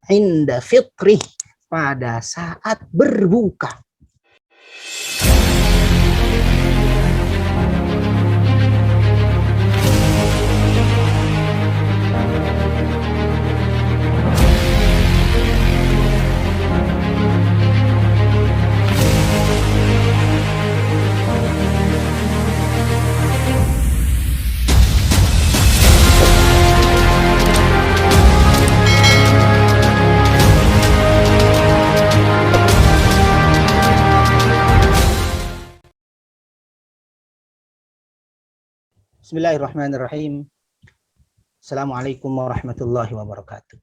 inda fitrih, pada saat berbuka. Bismillahirrahmanirrahim. Assalamualaikum warahmatullahi wabarakatuh.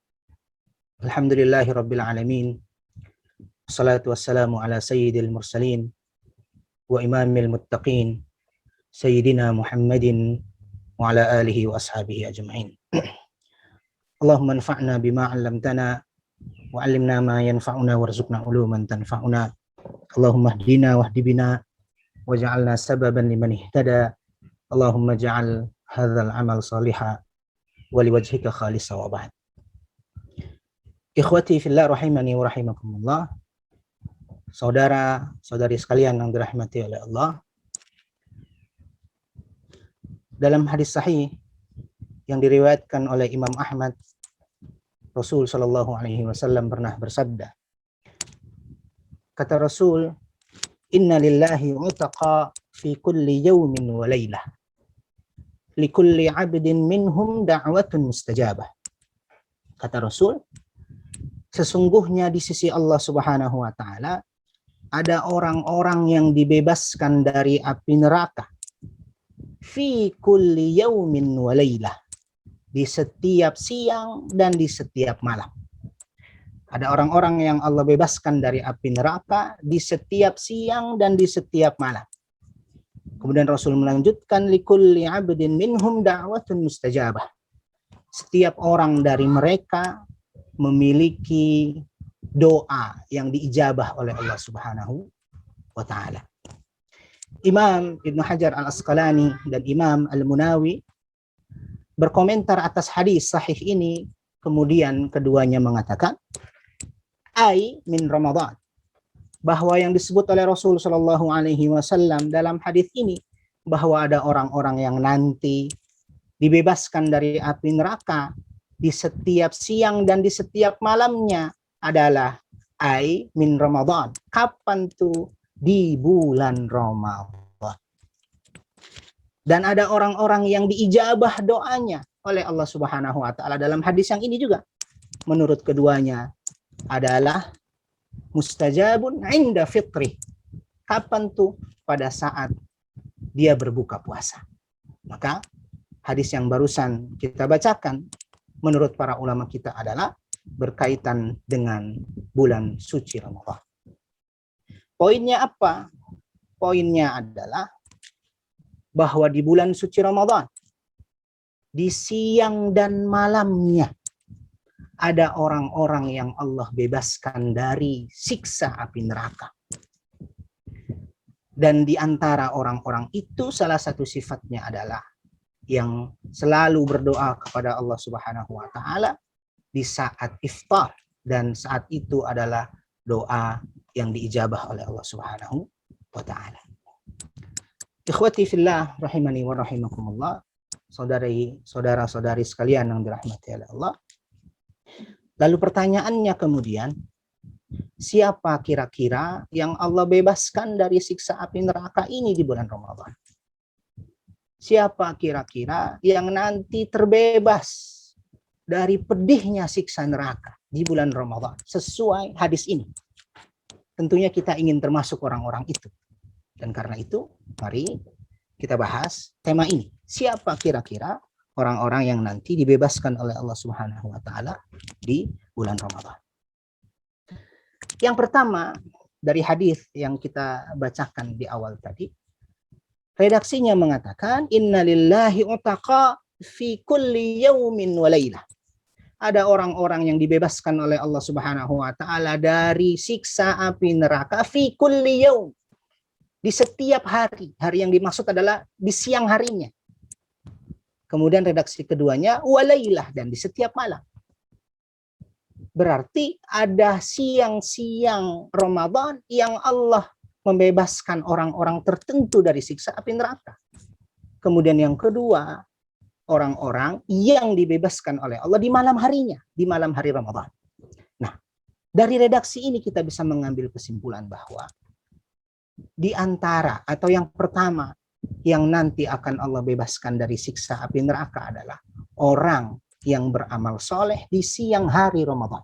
Alhamdulillahirabbil alamin. Wassalatu wassalamu ala sayyidil mursalin wa imamil muttaqin sayyidina Muhammadin wa ala alihi wa ashabihi ajma'in. Allahumma anfa'na bima 'allamtana wa 'allimna ma yanfa'una warzuqna uluman tanfa'una. Allahumma hdina wahdi bina waj'alna sababan liman ihtada. Allahumma ja'al hadzal amal salihah wa liwajhika khalisa wa ba'd. Ikhwati fillah rahimani wa rahimakumullah. Saudara-saudari sekalian yang dirahmati oleh Allah. Dalam hadis sahih yang diriwayatkan oleh Imam Ahmad, Rasul sallallahu alaihi wasallam pernah bersabda. Kata Rasul, "Inna lillahi utaqa fi kulli yawmin wa laylah. Likulli 'abdin minhum da'watun mustajabah." Kata Rasul, sesungguhnya di sisi Allah Subhanahu wa taala ada orang-orang yang dibebaskan dari api neraka. Fi kulli yaumin wa lailah. Di setiap siang dan di setiap malam. Ada orang-orang yang Allah bebaskan dari api neraka di setiap siang dan di setiap malam. Kemudian Rasul melanjutkan, likulli 'abdin minhum da'watun mustajabah. Setiap orang dari mereka memiliki doa yang diijabah oleh Allah Subhanahu wa taala. Imam Ibnu Hajar Al-Asqalani dan Imam Al-Munawi berkomentar atas hadis sahih ini, kemudian keduanya mengatakan, ai min Ramadan, bahwa yang disebut oleh Rasul Shallallahu Alaihi Wasallam dalam hadis ini bahwa ada orang-orang yang nanti dibebaskan dari api neraka di setiap siang dan di setiap malamnya adalah ai min Ramadan. Kapan tuh? Di bulan Ramadan. Dan ada orang-orang yang diijabah doanya oleh Allah Subhanahu wa taala dalam hadis yang ini juga. Menurut keduanya adalah mustajabun inda fitri. Kapan tuh? Pada saat dia berbuka puasa. Maka hadis yang barusan kita bacakan menurut para ulama kita adalah berkaitan dengan bulan suci Ramadan. Poinnya apa? Poinnya adalah bahwa di bulan suci Ramadan, di siang dan malamnya, ada orang-orang yang Allah bebaskan dari siksa api neraka. Dan di antara orang-orang itu salah satu sifatnya adalah yang selalu berdoa kepada Allah Subhanahu wa taala di saat iftar, dan saat itu adalah doa yang diijabah oleh Allah Subhanahu wa taala. Ikhwati fillah rahimani wa rahimakumullah. Saudara-saudari sekalian yang dirahmati oleh Allah. Lalu pertanyaannya kemudian, siapa kira-kira yang Allah bebaskan dari siksa api neraka ini di bulan Ramadan? Siapa kira-kira yang nanti terbebas dari pedihnya siksa neraka di bulan Ramadan sesuai hadis ini? Tentunya kita ingin termasuk orang-orang itu. Dan karena itu, mari kita bahas tema ini. Siapa kira-kira orang-orang yang nanti dibebaskan oleh Allah Subhanahu wa taala di bulan Ramadan? Yang pertama, dari hadis yang kita bacakan di awal tadi, redaksinya mengatakan, innalillahi utaqa fi kulli yaumin wa lailah. Ada orang-orang yang dibebaskan oleh Allah Subhanahu wa taala dari siksa api neraka fi kulli yaum. Di setiap hari. Hari yang dimaksud adalah di siang harinya. Kemudian redaksi keduanya walailah, dan di setiap malam. Berarti ada siang-siang Ramadan yang Allah membebaskan orang-orang tertentu dari siksa api neraka. Kemudian yang kedua, orang-orang yang dibebaskan oleh Allah di malam harinya, di malam hari Ramadan. Nah, dari redaksi ini kita bisa mengambil kesimpulan bahwa di antara atau yang pertama yang nanti akan Allah bebaskan dari siksa api neraka adalah orang yang beramal soleh di siang hari Ramadan.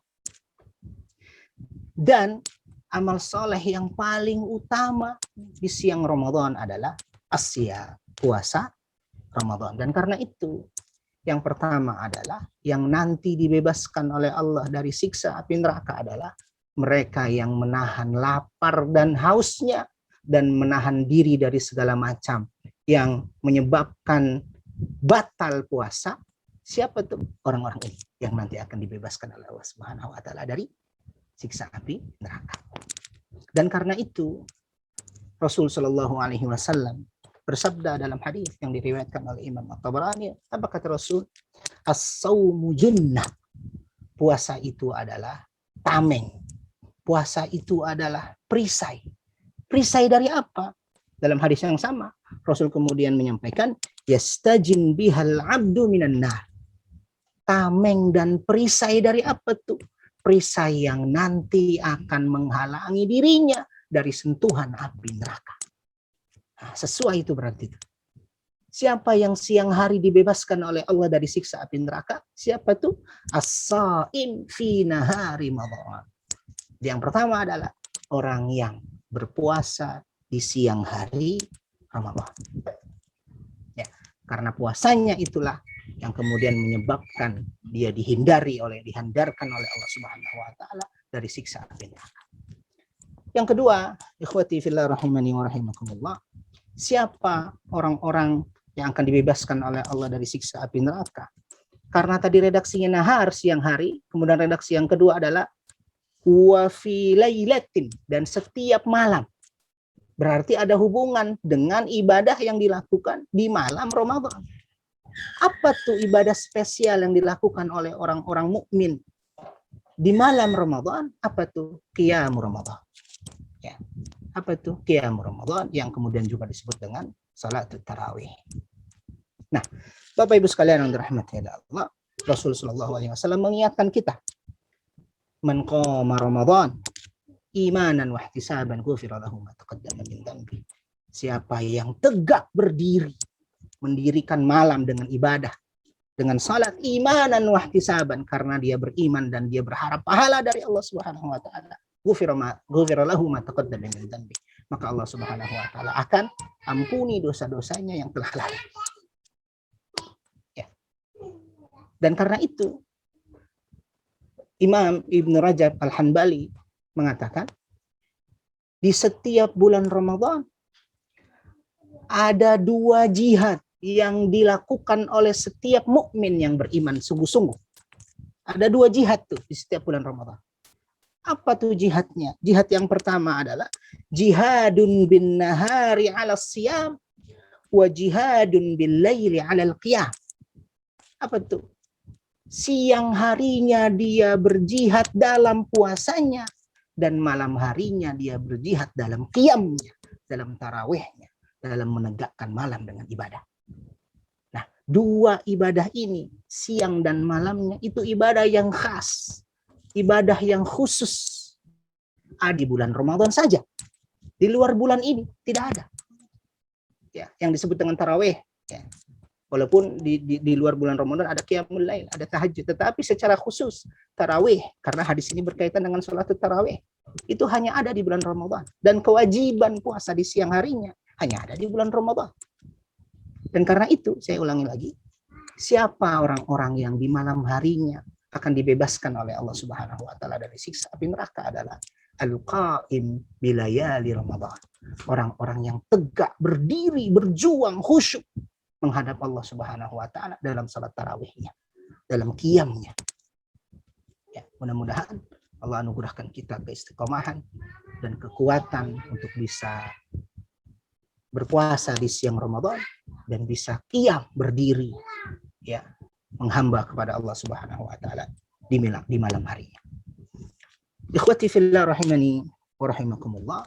Dan amal soleh yang paling utama di siang Ramadan adalah asya, puasa Ramadan. Dan karena itu, yang pertama adalah yang nanti dibebaskan oleh Allah dari siksa api neraka adalah mereka yang menahan lapar dan hausnya dan menahan diri dari segala macam yang menyebabkan batal puasa. Siapa tuh orang-orang ini yang nanti akan dibebaskan oleh Allah Subhanahu wa taala dari siksa api neraka. Dan karena itu Rasul Shallallahu alaihi wasallam bersabda dalam hadis yang diriwayatkan oleh Imam At-Tabarani, apa kata Rasul? As-saumu junnah. Puasa itu adalah tameng. Puasa itu adalah perisai. Perisai dari apa? Dalam hadis yang sama, Rasul kemudian menyampaikan, yastajin bihal abdu minan nar. Tameng dan perisai dari apa tuh? Perisai yang nanti akan menghalangi dirinya dari sentuhan api neraka. Nah, sesuai itu berarti. Siapa yang siang hari dibebaskan oleh Allah dari siksa api neraka? Siapa tuh? As-saim fi nahari Ramadan. Yang pertama adalah orang yang berpuasa di siang hari Ramadan. Ya, karena puasanya itulah yang kemudian menyebabkan dia dihindarkan oleh Allah Subhanahu wa taala dari siksa api neraka. Yang kedua, ikhwati fillah rahimani wa rahimakumullah, siapa orang-orang yang akan dibebaskan oleh Allah dari siksa api neraka? Karena tadi redaksinya nahar, siang hari, kemudian redaksi yang kedua adalah wa fi lailatin, dan setiap malam. Berarti ada hubungan dengan ibadah yang dilakukan di malam Ramadan. Apa tuh ibadah spesial yang dilakukan oleh orang-orang mukmin di malam Ramadan? Apa tuh? Qiyamul Ramadan. Ya. Apa tuh? Qiyamul Ramadan yang kemudian juga disebut dengan salatul tarawih. Nah, Bapak Ibu sekalian yang dirahmati Allah, Rasul sallallahu alaihi wasallam mengingatkan kita, man qama Ramadan imanan wa ihtisaban ghufira lahu ma taqaddama min dhanbi. Siapa yang tegak berdiri mendirikan malam dengan ibadah, dengan salat imanan wa ihtisaban, karena dia beriman dan dia berharap pahala dari Allah Subhanahu wa taala. Ghufira lahu ma taqaddama min dhanbi. Maka Allah Subhanahu wa taala akan ampuni dosa-dosanya yang telah lalu. Ya. Dan karena itu Imam Ibn Rajab Al-Hanbali mengatakan di setiap bulan Ramadan ada 2 jihad yang dilakukan oleh setiap mukmin yang beriman sungguh-sungguh. Ada 2 jihad tuh di setiap bulan Ramadan. Apa tuh jihadnya? Jihad yang pertama adalah jihadun bin nahari 'ala siyam wa jihadun bil laili 'ala al-qiyam. Apa tuh? Siang harinya dia berjihad dalam puasanya dan malam harinya dia berjihad dalam qiyamnya, dalam tarawihnya, dalam menegakkan malam dengan ibadah. Nah, 2 ibadah ini, siang dan malamnya, itu ibadah yang khas, ibadah yang khusus. Ada di bulan Ramadan saja. Di luar bulan ini tidak ada. Ya, yang disebut dengan tarawih. Ya. Walaupun di luar bulan Ramadan ada qiyamul lail, ada tahajud, tetapi secara khusus tarawih, karena hadis ini berkaitan dengan sholat tarawih, itu hanya ada di bulan Ramadan. Dan kewajiban puasa di siang harinya hanya ada di bulan Ramadan. Dan karena itu, saya ulangi lagi, siapa orang-orang yang di malam harinya akan dibebaskan oleh Allah Subhanahu wa taala dari siksa api neraka adalah al-qa'im bilayali Ramadan. Orang-orang yang tegak berdiri, berjuang, khusyuk menghadap Allah Subhanahu wa taala dalam salat tarawihnya, dalam qiyamnya. Ya, mudah-mudahan Allah anugerahkan kita keistiqomahan dan kekuatan untuk bisa berpuasa di siang Ramadan dan bisa qiyam berdiri, ya, menghamba kepada Allah Subhanahu wa taala di malam harinya. Ikhwati fillah rahimani wa rahimakumullah.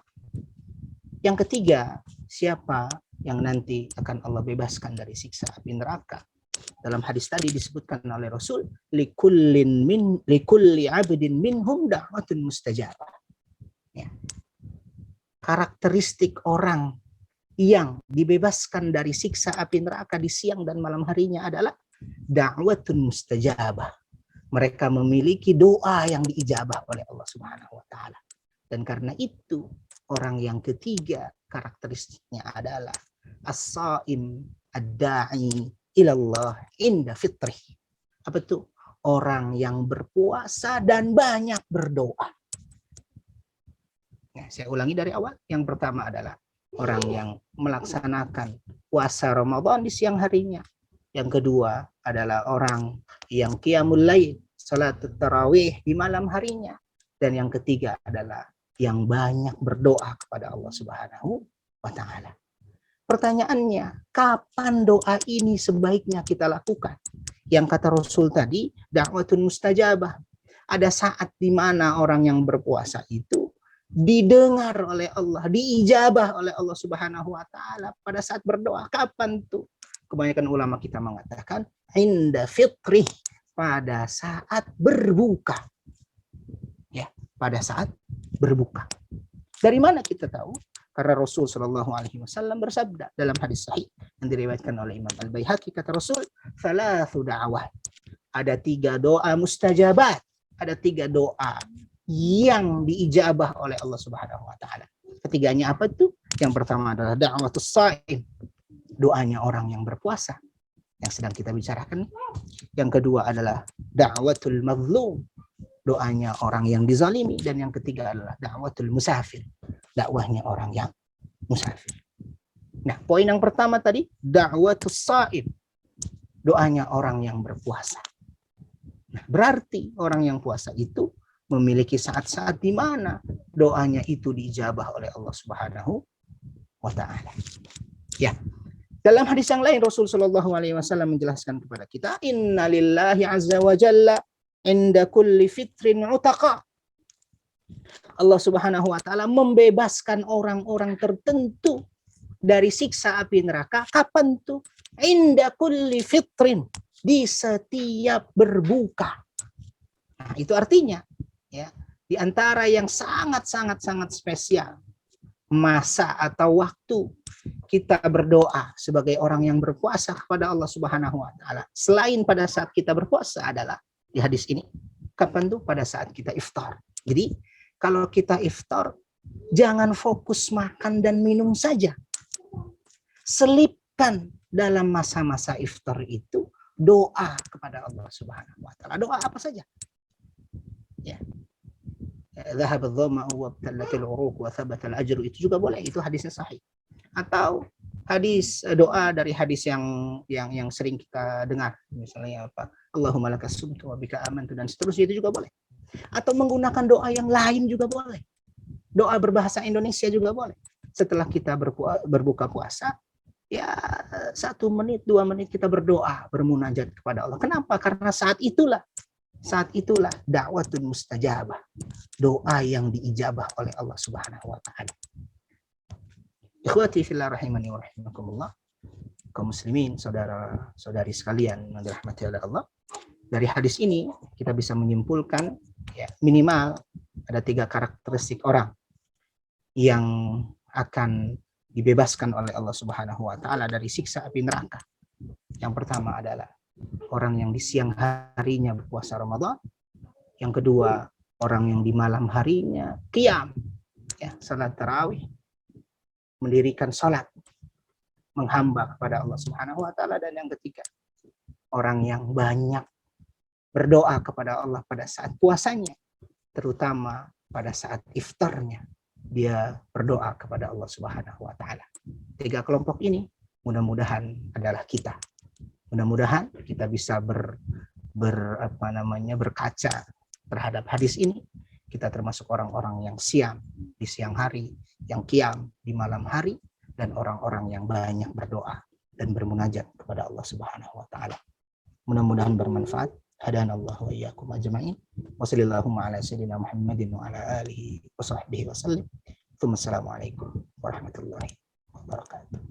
Yang ketiga, siapa yang nanti akan Allah bebaskan dari siksa api neraka? Dalam hadis tadi disebutkan oleh Rasul, likulli abdin minhum da'watun mustajabah. Ya. Karakteristik orang yang dibebaskan dari siksa api neraka di siang dan malam harinya adalah da'watun mustajabah. Mereka memiliki doa yang diijabah oleh Allah Subhanahu wa taala. Dan karena itu, orang yang ketiga karakteristiknya adalah as-saim ad-da'i ilallah inda fitrih. Apa tuh? Orang yang berpuasa dan banyak berdoa. Nah, saya ulangi dari awal. Yang pertama adalah orang yang melaksanakan puasa Ramadan di siang harinya. Yang kedua adalah orang yang qiyamul lail, salat tarawih di malam harinya. Dan yang ketiga adalah yang banyak berdoa kepada Allah Subhanahu wa taala. Pertanyaannya, kapan doa ini sebaiknya kita lakukan? Yang kata Rasul tadi, da'watun mustajabah. Ada saat di mana orang yang berpuasa itu didengar oleh Allah, diijabah oleh Allah Subhanahu wa taala pada saat berdoa. Kapan tuh? Kebanyakan ulama kita mengatakan inda fitrih, pada saat berbuka. Ya, pada saat berbuka. Dari mana kita tahu? Karena Rasul Shallallahu Alaihi Wasallam bersabda dalam hadis sahih yang diriwayatkan oleh Imam Al-Baihaqi, kata Rasul, "Thalathu da'awat." Ada 3 doa mustajabat, ada 3 doa yang diijabah oleh Allah Subhanahu wa taala. Ketiganya apa itu? Yang pertama adalah da'watus shaim, doanya orang yang berpuasa yang sedang kita bicarakan. Yang kedua adalah da'watul mazlum, doanya orang yang dizalimi. Dan yang ketiga adalah da'watul musafir, dakwahnya orang yang musafir. Nah, poin yang pertama tadi, da'watus shaim, doanya orang yang berpuasa. Nah, berarti orang yang puasa itu memiliki saat-saat di mana doanya itu diijabah oleh Allah Subhanahu wa taala. Ya. Dalam hadis yang lain Rasul sallallahu alaihi wasallam menjelaskan kepada kita, innalillahi azza wa jalla inda kulli fitrin utaqa. Allah Subhanahu wa taala membebaskan orang-orang tertentu dari siksa api neraka. Kapan tuh? Inda kulli fitrin, di setiap berbuka. Nah, itu artinya ya, di antara yang sangat spesial masa atau waktu kita berdoa sebagai orang yang berpuasa kepada Allah Subhanahu wa taala selain pada saat kita berpuasa adalah di hadis ini. Kapan tuh? Pada saat kita iftar. Jadi kalau kita iftar, jangan fokus makan dan minum saja. Selipkan dalam masa-masa iftar itu doa kepada Allah Subhanahu wa taala. Doa apa saja? Ya. Dhahab adh-dhama'u wa ibtallatil 'uruq wa thabata al-ajru, itu juga boleh, itu hadisnya sahih. Atau hadis doa dari hadis yang sering kita dengar, misalnya apa? Allahumma lakas sumtu wa bika amantu, dan seterusnya, itu juga boleh. Atau menggunakan doa yang lain juga boleh. Doa berbahasa Indonesia juga boleh. Setelah kita berbuka puasa, ya 1 menit, 2 menit kita berdoa, bermunajat kepada Allah. Kenapa? Karena saat itulah dakwatun mustajabah, doa yang diijabah oleh Allah Subhanahu wa taala. Ikhwati fillah rahimani wa rahimakumullah, kaum muslimin, saudara-saudari sekalian yang dirahmati oleh Allah. Dari hadis ini kita bisa menyimpulkan ya, minimal ada 3 karakteristik orang yang akan dibebaskan oleh Allah Subhanahu wa taala dari siksa api neraka. Yang pertama adalah orang yang di siang harinya berpuasa Ramadan. Yang kedua, orang yang di malam harinya qiyam, ya, salat tarawih, mendirikan salat, menghamba kepada Allah Subhanahu wa taala. Dan yang ketiga, orang yang banyak berdoa kepada Allah pada saat puasanya, terutama pada saat iftarnya, dia berdoa kepada Allah Subhanahu wa taala. 3 kelompok ini mudah-mudahan adalah kita. Mudah-mudahan kita bisa berkaca terhadap hadis ini. Kita termasuk orang-orang yang siam di siang hari, yang qiyam di malam hari, dan orang-orang yang banyak berdoa dan bermunajat kepada Allah Subhanahu wa taala. Mudah-mudahan bermanfaat. hadanallahu wa iyyakum ajma'in. Wa sallallahu ala sayyidina Muhammadin wa ala alihi wa sahbihi wa sallim. Wassalamualaikum warahmatullahi wabarakatuh.